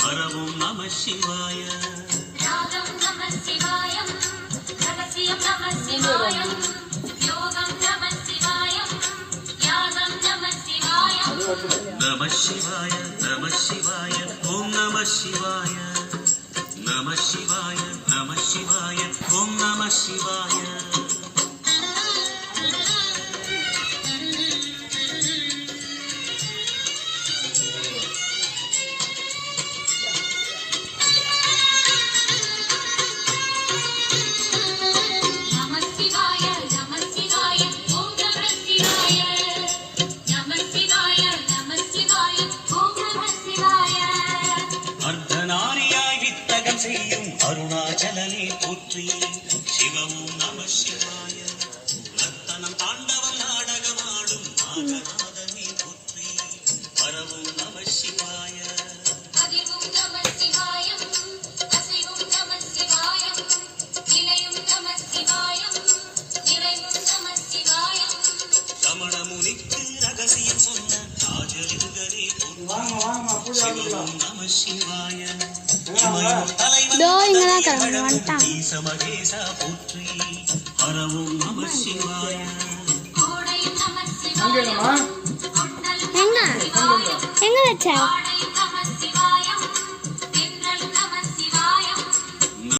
பரவும் நம சிவாய ராகம் நம சிவாயம் ரகசியம் நம சிவாயம் யோகம் நம சிவாயம் யாகம் நம சிவாயம் நம சிவாய நம சிவாய ஓம் நம சிவாய நம சிவாய நம சிவாய ஓம் நம சிவாய அருணாச்சலனே போற்றி சிவமும் நம சிவாய ரத்தனம் தாண்டவம் நாடகமாடும் நாகநாதனே போற்றி பரவும் நம சிவாய அதிவும் நம சிவாயம் அசைவும் நம சிவாயம் நிலையும் நம சிவாயம் நிறைவும் நம சிவாயம் ரமண முனிக்கு ரகசியம் சொன்ன ராஜலிங்கரே போற்றி சிவமும் நம சிவாய எங்க வச்ச